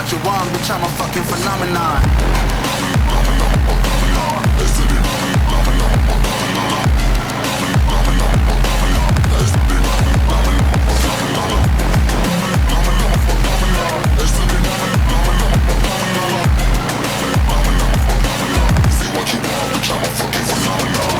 what you want, bitch, I'm a fucking phenomenon. See what you want, bitch, I'm a fucking phenomenon.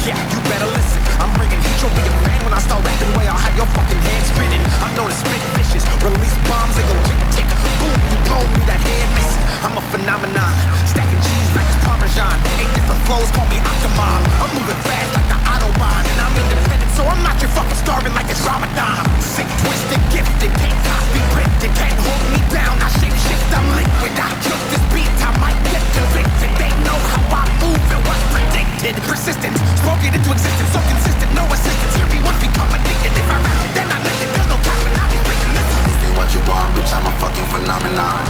Yeah, you better listen. I'm bringing heat, you'll be a fan when I start rapping. Way I'll have your fucking head spinning. I'm known to spit vicious, release bombs, they go tick tick. Boom, you blow me that head missing. I'm a phenomenon, stacking cheese like it's Parmesan. 8 different flows, call me Octomom. I'm moving fast like the Autobahn, and I'm independent, so I'm not your fucking starving like it's Ramadan. Sick, twisted, gifted, can't copy, printed, can't hold me down. I shape shift, I'm liquid. I kill this beat, I might get convicted. They know how I move and what's predicted. Persistent, spoken into existence, so consistent, no assistance. Hear me once become addicted. If I rap it, then I live it. There's no capping, I'll be breaking this. See what you want, bitch, I'm a fucking phenomenon.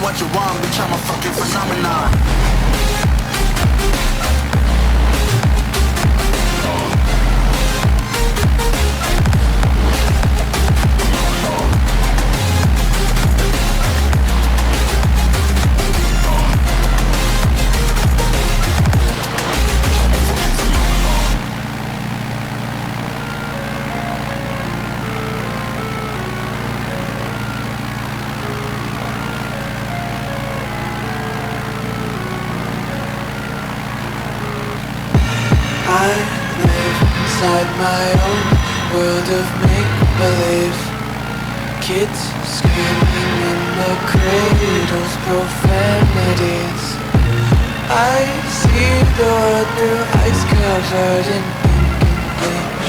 What you want, bitch, I'm a fucking phenomenon. Inside my own world of make-believe. Kids screaming in the cradles, profanities. I see the world through ice covered in ink and bleach.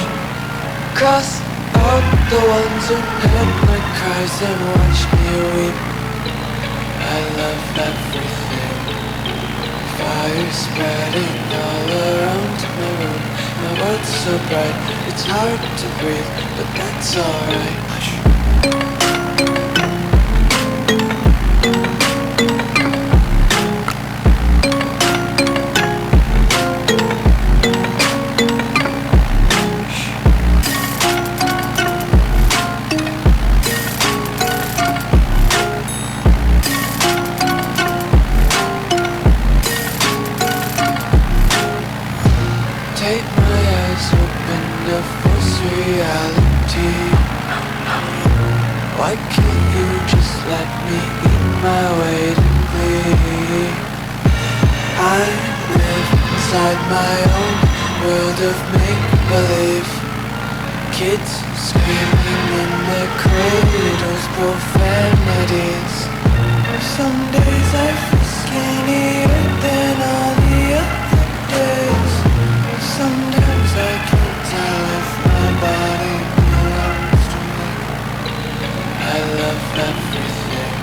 Cross out the ones who heard my cries and watched me weep. I love everything. Fire spreading all around my room. My world's so bright, it's hard to breathe, but that's alright. Why can't you just let me eat my weight in glee? I live inside my own world of make-believe. Kids screaming in their cradles, profanities. Some days I feel skinnier than all the other days. Sometimes I can't tell if my body belongs to me. I love everything.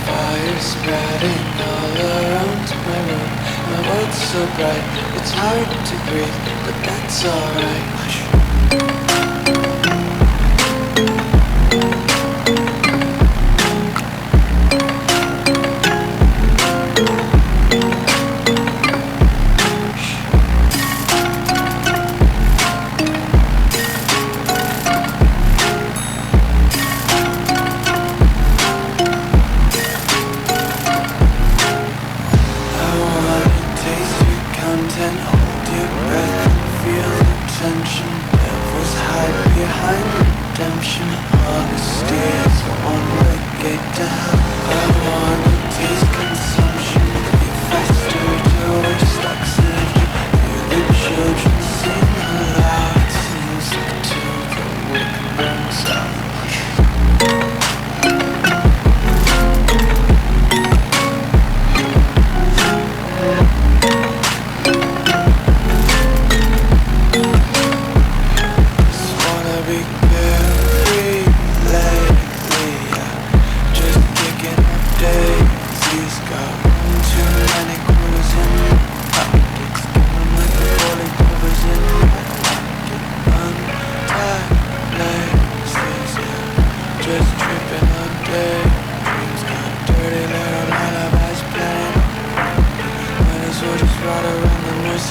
Fire spreading all around my room. My world's so bright, it's hard to breathe, but that's alright.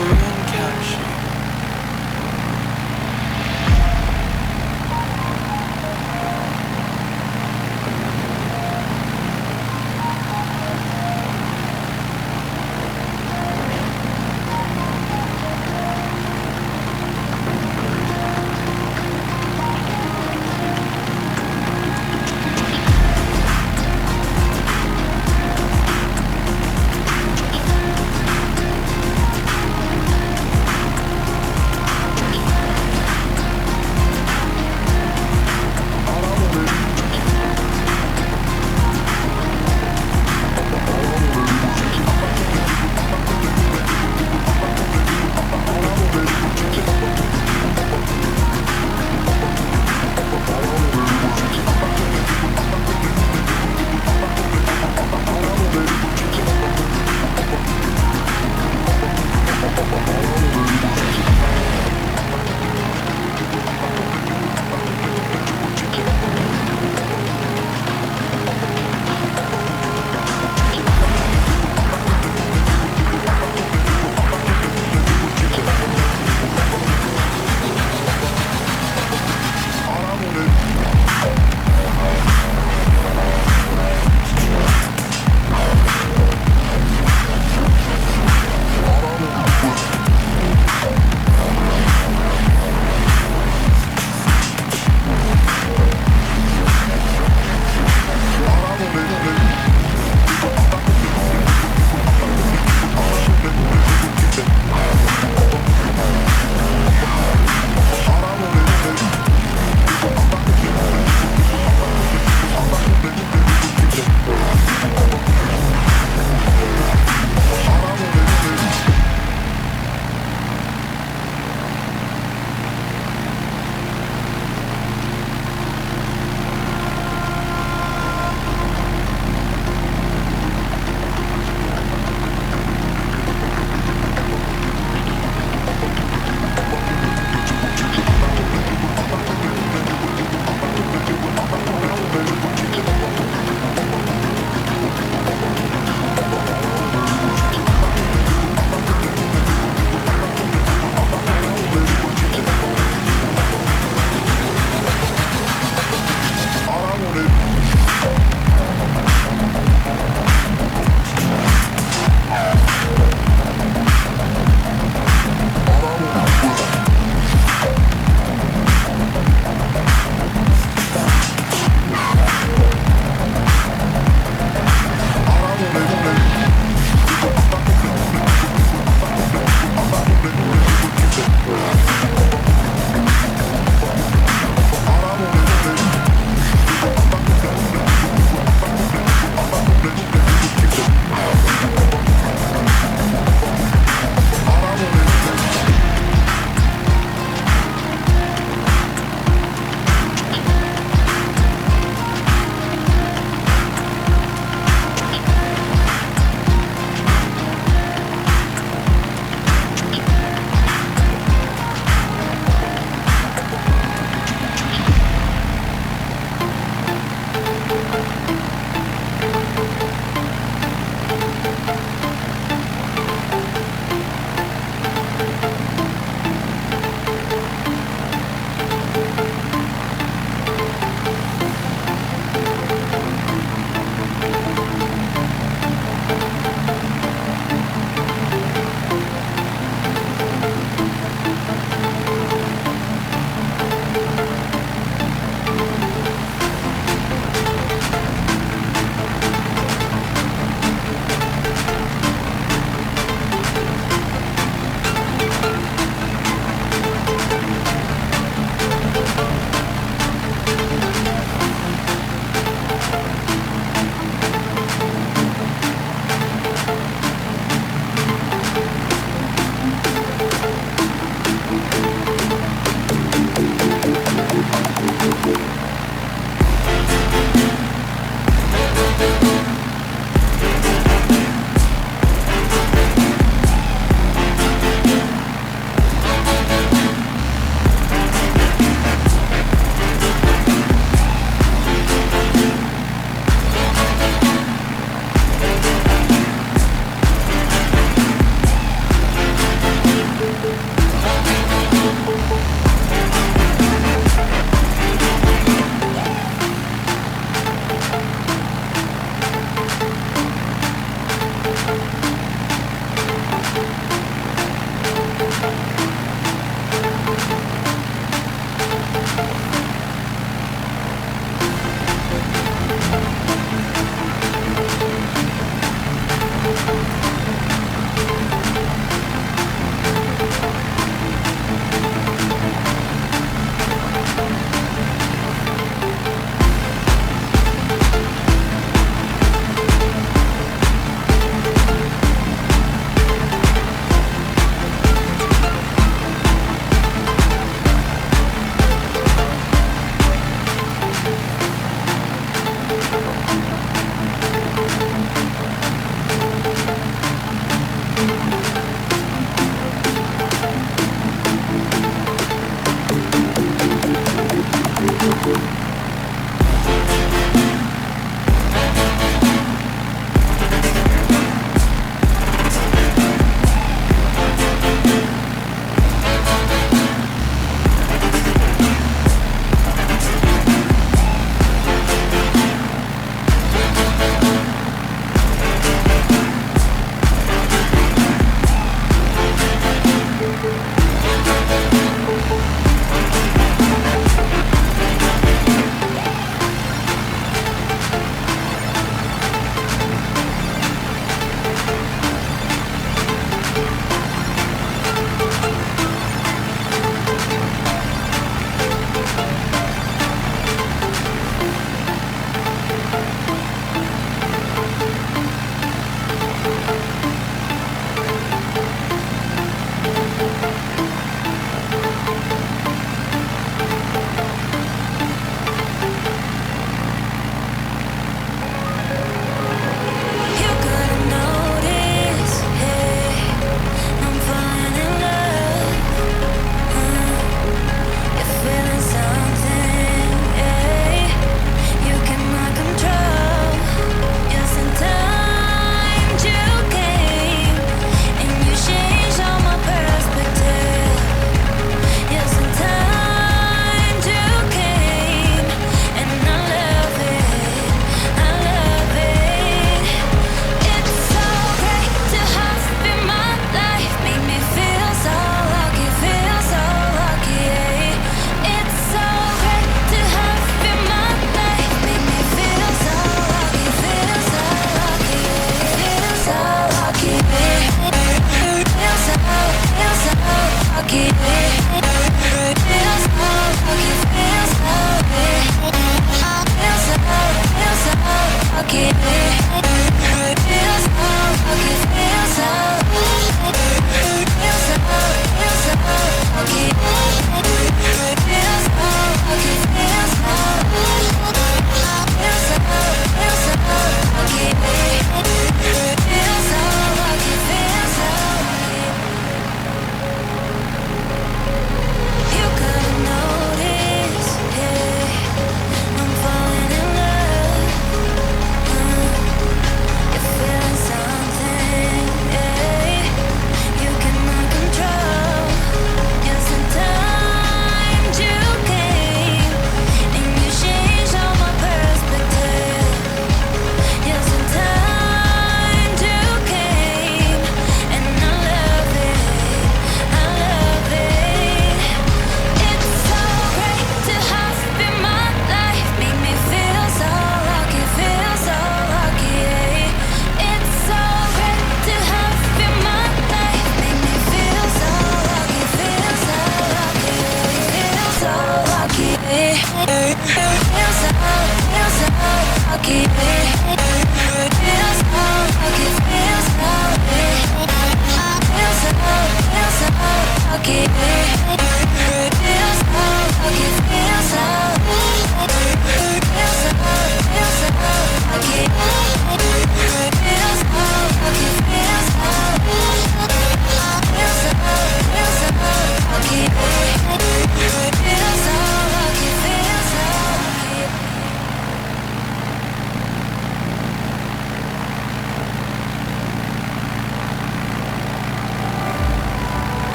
Korean caption.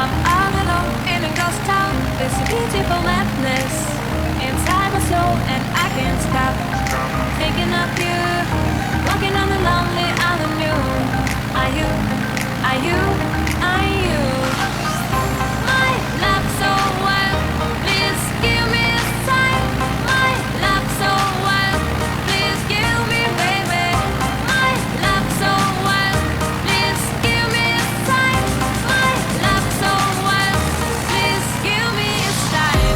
I'm all alone in a ghost town. There's a beautiful madness inside my soul, and I can't stop thinking of you. Walking on the lonely avenue. Are you? Are you? Are you? My love so wild, please give me a sign. My love so wild, please give me, baby. My love so wild, please give me a sign. My love so wild, please give me a sign.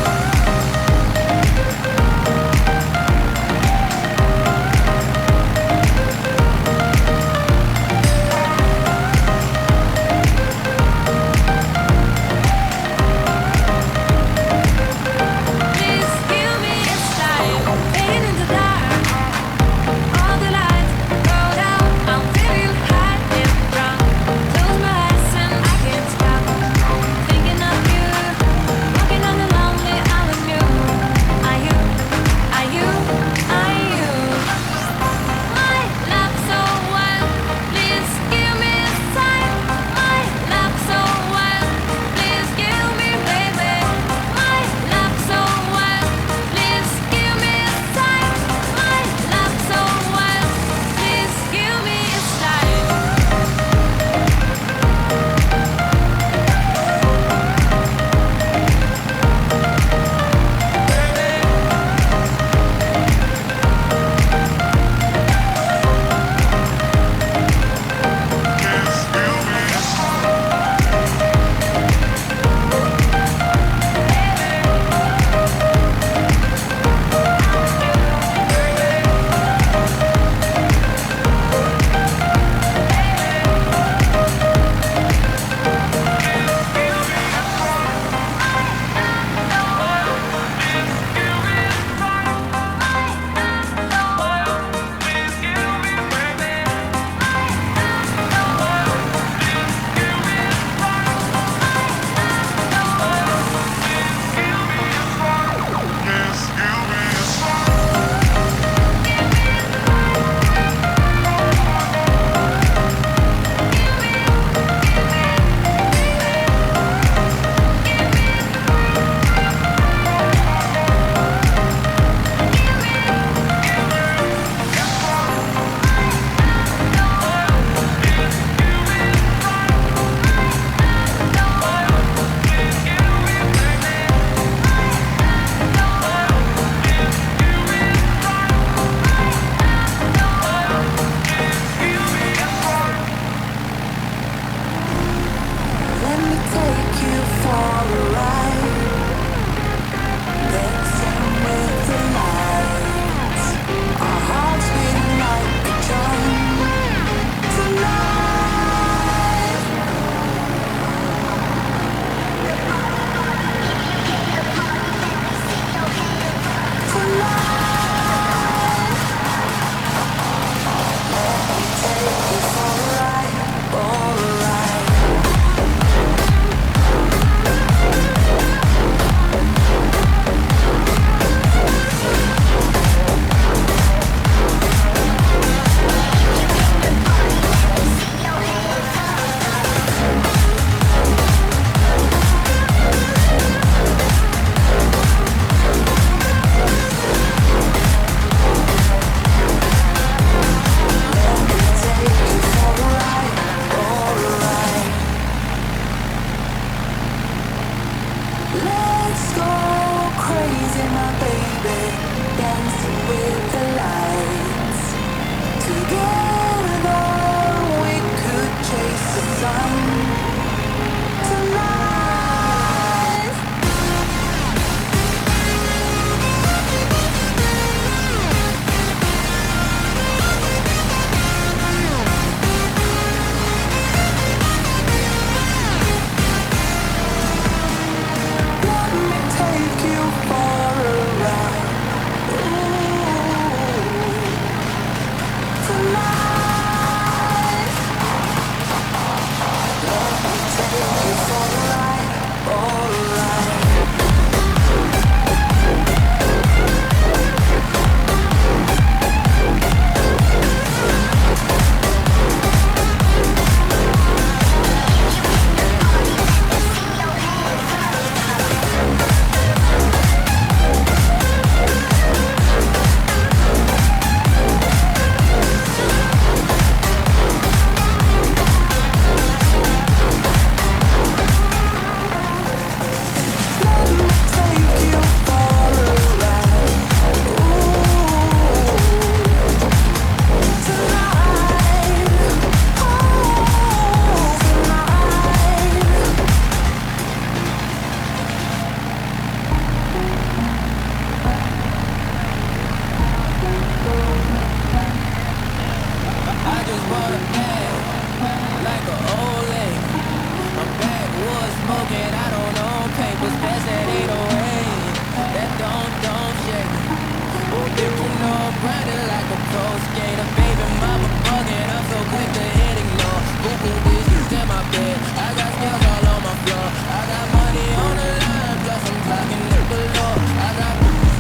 it. I got scales all on my floor. I got money on the line, plus I'm clocking it below. I got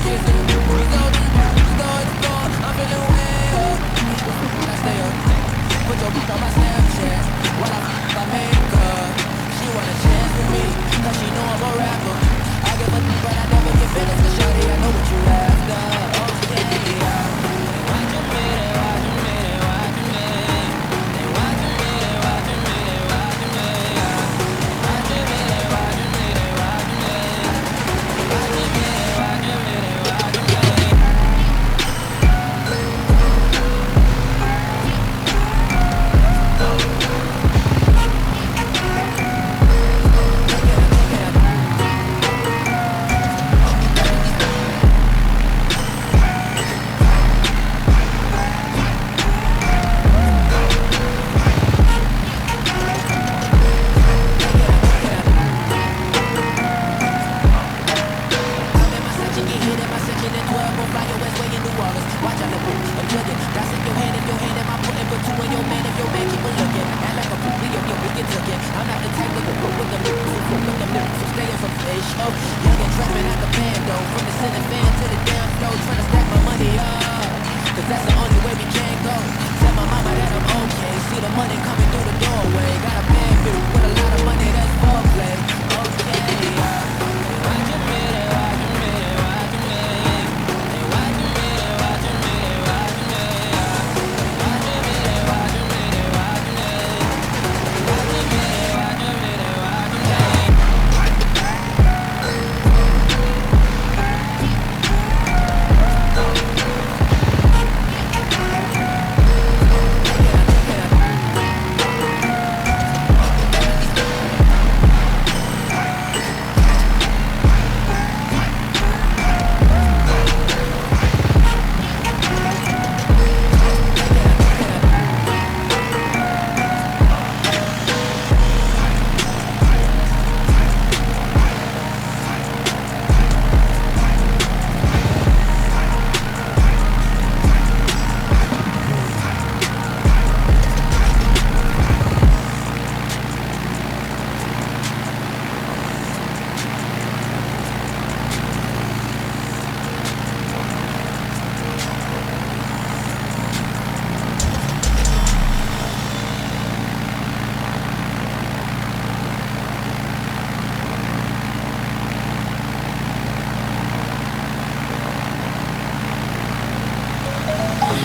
kissing, please go to explore. I'm feeling way up. I stay up. Put your bitch on my Snapchat while I make her. She want a chance with me, cause she know I'm a rapper. I give a but I never get feelings, cause shawty, I know what you after. Oh yeah. Watching me, watching me, watching me. They watching me, watching me, watching me. Watching me, watching me, watching me. Watching me, watching me, watching me.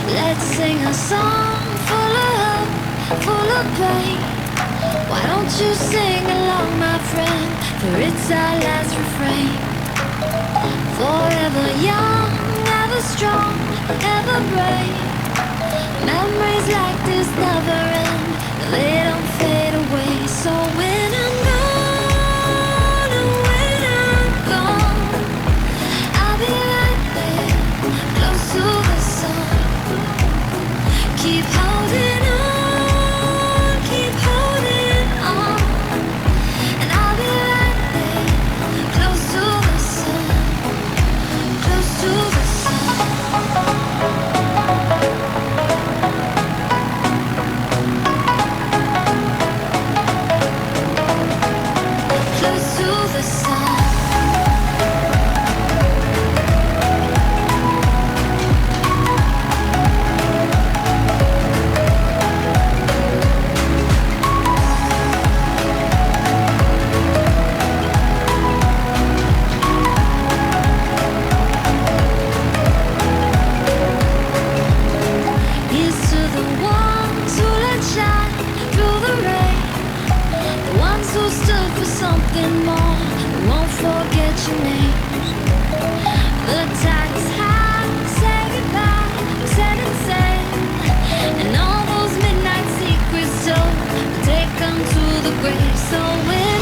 Let's sing a song full of hope, full of pain. Why don't you sing along, my friend? For it's our last refrain. Forever young, ever strong, ever brave. Memories like this never end, they don't fade away. So when I'm gone, and when I'm gone, I'll be right there, close to the sun. Keep holding on, keep holding on, and I'll be right there, close to the sun, close to the sun. Close to the sun. Here's to the ones who let shine through the rain, the ones who stood for something more, who won't forget your name. The tide is high, say goodbye, set it sail, and all those midnight secrets told, take them to the grave. So when